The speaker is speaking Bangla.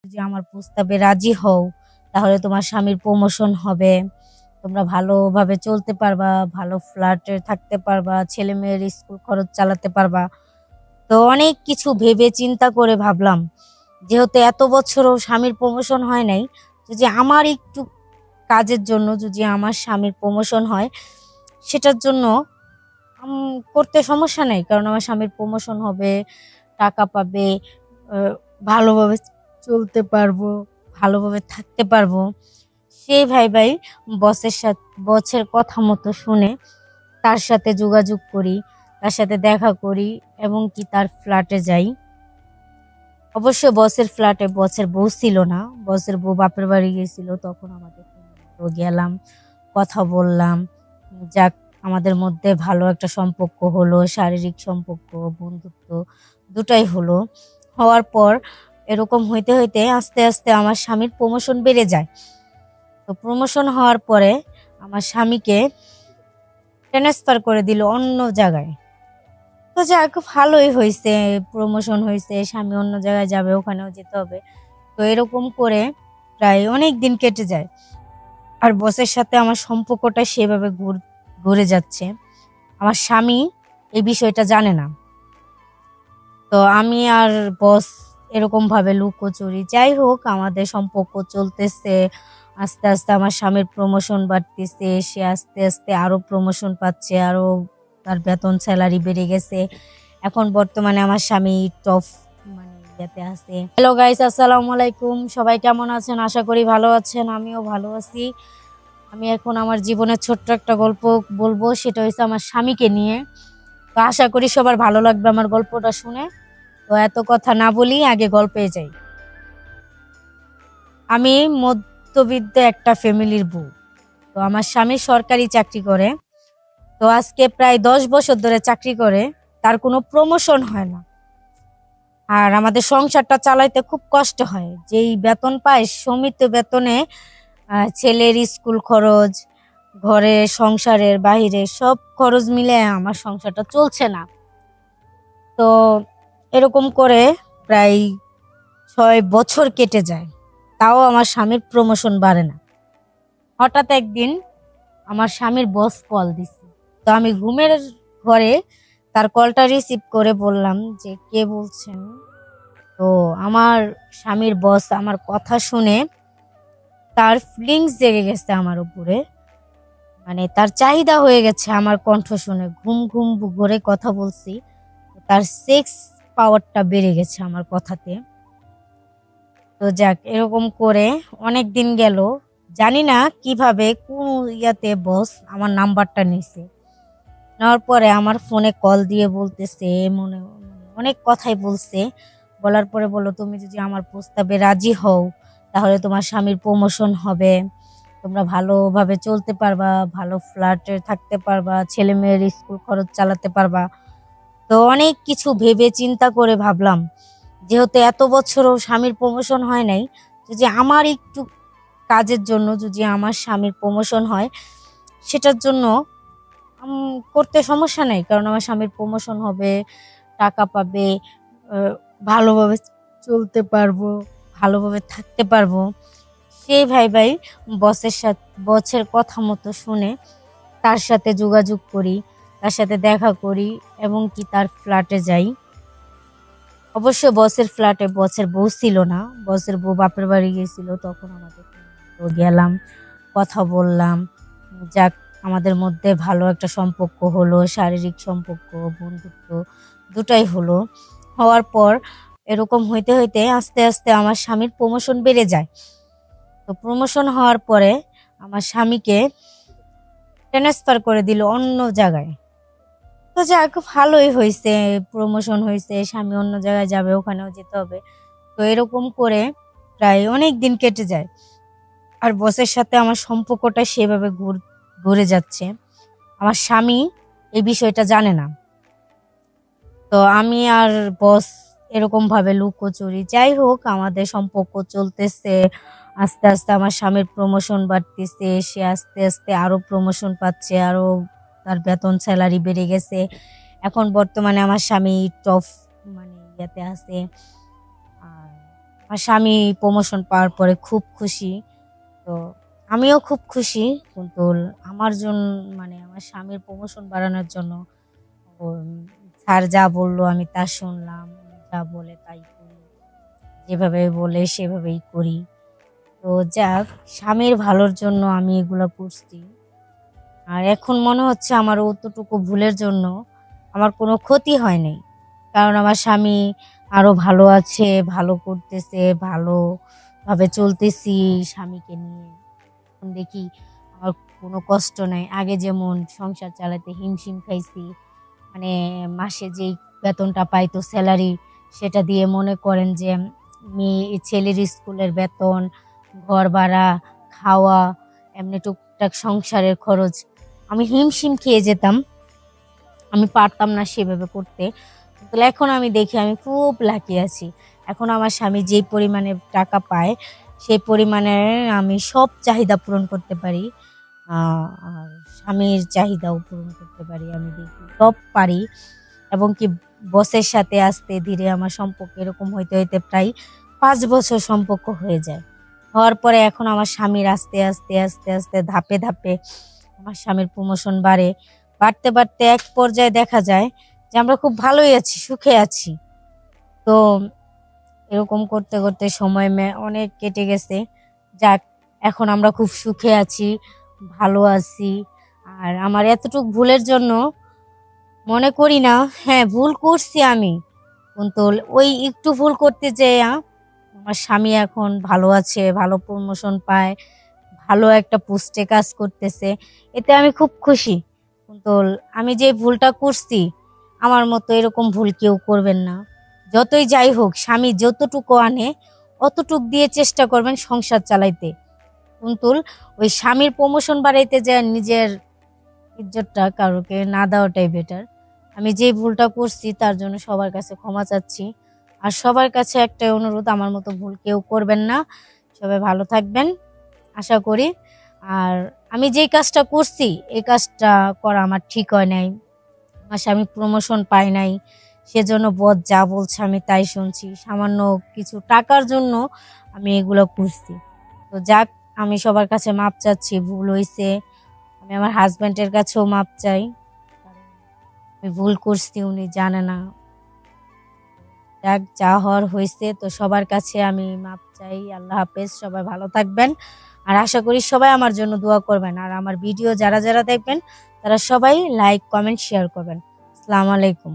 যদি আমার প্রস্তাবে রাজি হও তাহলে তোমার স্বামীর প্রমোশন হবে। তোমরা ভালোভাবে চলতে পারবা, ভালো ফ্ল্যাটে থাকতে পারবা, ছেলেমেয়ের স্কুল খরচ চালাতে পারবা। তো অনেক কিছু ভেবে চিন্তা করে ভাবলাম, যেহেতু এত বছরও স্বামীর প্রমোশন হয় নাই, যদি আমার একটু কাজের জন্য যদি আমার স্বামীর প্রমোশন হয়, সেটার জন্য করতে সমস্যা নেই। কারণ আমার স্বামীর প্রমোশন হবে, টাকা পাবে, ভালোভাবে চলতে পারবো, ভালোভাবে থাকতে পারবো। সেই ভাই বসের কথা মতো শুনে তার সাথে যোগাযোগ করি, তার সাথে দেখা করি এবং কি তার ফ্ল্যাটে যাই। অবশ্য বসের ফ্ল্যাটে বসের বউ ছিল না, বসের বউ বাপের বাড়ি গেছিল। তখন আমাদের গেলাম, কথা বললাম, যাক আমাদের মধ্যে ভালো একটা সম্পর্ক হলো, শারীরিক সম্পর্ক, বন্ধুত্ব দুটাই হলো। হওয়ার পর এরকম হইতে হইতে আস্তে আস্তে আমার স্বামীর প্রমোশন বেড়ে যায়। তো প্রমোশন হওয়ার পরে আমার স্বামীকে ট্রান্সফার করে দিল অন্য জায়গায়। তো যাক ভালোই হয়েছে, প্রমোশন হয়েছে, স্বামী অন্য জায়গায় যাবে, ওখানেও যেতে হবে। তো এরকম করে প্রায় অনেক দিন কেটে যায়। আর বসের সাথে আমার সম্পর্কটা সেভাবে ঘুরে যাচ্ছে। আমার স্বামী এই বিষয়টা জানে না। তো আমি আর বস এরকম ভাবে লুকোচুরি, যাই হোক আমাদের সম্পর্ক চলতেছে। আস্তে আস্তে আমার স্বামীর প্রমোশন বাড়তেছে, সে আস্তে আস্তে আরো প্রমোশন পাচ্ছে, আরো তার বেতন স্যালারি বেড়ে গেছে। এখন বর্তমানে আমার স্বামী টপ ইয়েতে আছে। হ্যালো গাইস, আসসালামু আলাইকুম। সবাই কেমন আছেন? আশা করি ভালো আছেন, আমিও ভালো আছি। আমি এখন আমার জীবনের ছোট্ট একটা গল্প বলবো, সেটা হচ্ছে আমার স্বামীকে নিয়ে। তো আশা করি সবার ভালো লাগবে আমার গল্পটা শুনে। তো এত কথা না বলি, আগে গল্পে যাই। আমি মধ্যবিত্ত একটা ফ্যামিলির বউ। তো আমার স্বামী সরকারি চাকরি করে। তো আজকে প্রায় 10 বছর ধরে চাকরি করে, তার কোনো প্রমোশন হয় না। আর আমাদের সংসারটা চালাইতে খুব কষ্ট হয়। যেই বেতন পায়, সীমিত বেতনে ছেলের স্কুল খরচ, ঘরে সংসারের বাহিরে সব খরচ মিলে আমার সংসারটা চলছে না। তো এরকম করে প্রায় 6 বছর কেটে যায়, তাও আমার স্বামীর প্রমোশন বাড়ে না। হঠাৎ একদিন আমার স্বামীর বস কল দিছে। তো আমি ঘুমের ঘরে তার কলটা রিসিভ করে বললাম যে কে বলছেন। তো আমার স্বামীর বস আমার কথা শুনে তার ফিলিংস জেগে গেছে আমার উপরে। তার চাহিদা হয়ে গেছে আমার কণ্ঠ শুনে। ঘুম ঘুম ঘরে কথা বলছি, তার সেক্স পাওয়ারটা বেড়ে গেছে আমার কথাতে। তো যাক এরকম করে অনেক দিন গেল। জানি না কিভাবে কোন ইয়াতে বস আমার নাম্বারটা নিছে। নেওয়ার পরে আমার ফোনে কল দিয়ে বলতেছে, অনেক কথাই বলছে। বলার পরে বললো, তুমি যদি আমার প্রস্তাবে রাজি হও তাহলে তোমার স্বামীর প্রমোশন হবে। তোমরা ভালোভাবে চলতে পারবা, ভালো ফ্ল্যাটে থাকতে পারবা, ছেলে মেয়ের স্কুল খরচ চালাতে পারবা। তো অনেক কিছু ভেবে চিন্তা করে ভাবলাম, যেহেতু এত বছরও স্বামীর প্রমোশন হয় নাই, যদি আমার একটু কাজের জন্য যদি আমার স্বামীর প্রমোশন হয়, সেটার জন্য করতে সমস্যা নেই। কারণ আমার স্বামীর প্রমোশন হবে, টাকা পাবে, ভালোভাবে চলতে পারবো, ভালোভাবে থাকতে পারবো। সেই বসের কথা মতো শুনে তার সাথে যোগাযোগ করি, তার সাথে দেখা করি এবং কি তার ফ্ল্যাটে যাই। অবশ্য বসের ফ্ল্যাটে বসের বউ ছিল না, বসের বউ বাপের বাড়ি গেছিল। তখন আমাদের গেলাম, কথা বললাম, যাক আমাদের মধ্যে ভালো একটা সম্পর্ক হলো, শারীরিক সম্পর্ক, বন্ধুত্ব দুটাই হলো। হওয়ার পর এরকম হইতে হইতে আস্তে আস্তে আমার স্বামীর প্রমোশন বেড়ে যায়। তো প্রমোশন হওয়ার পরে আমার স্বামীকে ট্রান্সফার করে দিল অন্য জায়গায়। তো যাক ভালোই হয়েছে, প্রমোশন হয়েছে, স্বামী অন্য জায়গায় যাবে, ওখানেও যেতে হবে। তো এরকম করে প্রায় অনেক দিন কেটে যায়। আর বসের সাথে আমার সম্পর্কটা সেভাবে ঘুরে যাচ্ছে। আমার স্বামী এই বিষয়টা জানে না। তো আমি আর বস এরকম ভাবে লুকোচুরি, যাই হোক আমাদের সম্পর্ক চলতেছে। আস্তে আস্তে আমার স্বামীর প্রমোশন বাড়তেছে, সে আস্তে আস্তে আরো প্রমোশন পাচ্ছে, আরো তার বেতন স্যালারি বেড়ে গেছে। এখন বর্তমানে আমার স্বামী টপ ইয়েতে আছে। আর আমার স্বামী প্রমোশন পাওয়ার পরে খুব খুশি। তো আমিও খুব খুশি। কিন্তু আমার জন্য মানে আমার স্বামীর প্রমোশন বাড়ানোর জন্য উম স্যার যা বলল আমি তা শুনলাম। উনি যা বলে তাই করি। যেভাবে বলে সেভাবেই করি। তো যাক, স্বামীর ভালোর জন্য আমি এগুলা করছি। আর এখন মনে হচ্ছে আমার অতটুকু ভুলের জন্য আমার কোনো ক্ষতি হয় নাই। কারণ আমার স্বামী আরো ভালো আছে, ভালো করতেছে, ভালোভাবে চলতেছি স্বামীকে নিয়ে। এখন দেখি আমার কোনো কষ্ট নাই। আগে যেমন সংসার চালাতে হিমশিম খাইছি। মানে মাসে যেই বেতনটা পাইতো স্যালারি, সেটা দিয়ে মনে করেন যে ছেলের স্কুলের বেতন, ঘর ভাড়া, খাওয়া, এমনি টুকটাক সংসারের খরচ আমি হিমশিম খেয়ে যেতাম। আমি পারতাম না সেভাবে করতে। তো এখন আমি দেখি আমি খুব লাকি আছি। এখন আমার স্বামী যেই পরিমাণে টাকা পায়, সেই পরিমাণে আমি সব চাহিদা পূরণ করতে পারি। আর স্বামীর চাহিদাও পূরণ করতে পারি, আমি দেখি সব পারি। এবং কি বসের সাথে আস্তে ধীরে আমার সম্পর্ক এরকম হইতে হইতে প্রায় 5 বছর সম্পর্ক হয়ে যায়। হওয়ার পরে এখন আমার স্বামীর আস্তে আস্তে আস্তে আস্তে ধাপে ধাপে আমার স্বামীর প্রমোশন বাড়ে। বাড়তে বাড়তে এক পর্যায়ে দেখা যায় যে আমরা খুব ভালোই আছি, সুখে আছি। তো এরকম করতে করতে সময় অনেক কেটে গেছে। যাক, এখন আমরা খুব সুখে আছি, ভালো আছি। আর আমার এতটুক ভুলের জন্য মনে করি না, হ্যাঁ ভুল করছি আমি, কিন্তু ওই একটু ভুল করতে যেয়ে আমার স্বামী এখন ভালো আছে, ভালো প্রমোশন পায়, ভালো একটা পোস্টে কাজ করতেছে। এতে আমি খুব খুশি। কিন্তু আমি যে ভুলটা করছি, আমার মতো এরকম ভুল কেউ করবেন না। যতই যাই হোক, স্বামী যতটুকু আনে অতটুক দিয়ে চেষ্টা করবেন সংসার চালাইতে। কিন্তু ওই স্বামীর প্রমোশন বাড়াইতে যায় নিজের ইজ্জতটা কারোকে না দেওয়াটাই বেটার। আমি যে ভুলটা করছি তার জন্য সবার কাছে ক্ষমা চাচ্ছি। আর সবার কাছে একটাই অনুরোধ, আমার মতো ভুল কেউ করবেন না। সবাই ভালো থাকবেন আশা করি। আর আমি যেই কাজটা করছি এই কাজটা করা আমার ঠিক হয় নাই। আমার স্বামী প্রমোশন পায় নাই, সেজন্য বস যা বলছে আমি তাই শুনছি। সামান্য কিছু টাকার জন্য আমি এগুলো করছি। তো যাক, আমি সবার কাছে মাপ চাচ্ছি, ভুল হয়েছে। আমি আমার হাজবেন্ডের কাছেও মাপ চাই, কারণ আমি ভুল করছি, উনি জানে না। যাক, যা হওয়ার হয়েছে। তো সবার কাছে আমি মাপ চাই। আল্লাহ হাফেজ, সবাই ভালো থাকবেন। আর আশা করি সবাই আমার জন্য দোয়া করবেন। আর আমার ভিডিও যারা যারা দেখবেন তারা সবাই লাইক, কমেন্ট, শেয়ার করবেন। আসসালামু আলাইকুম।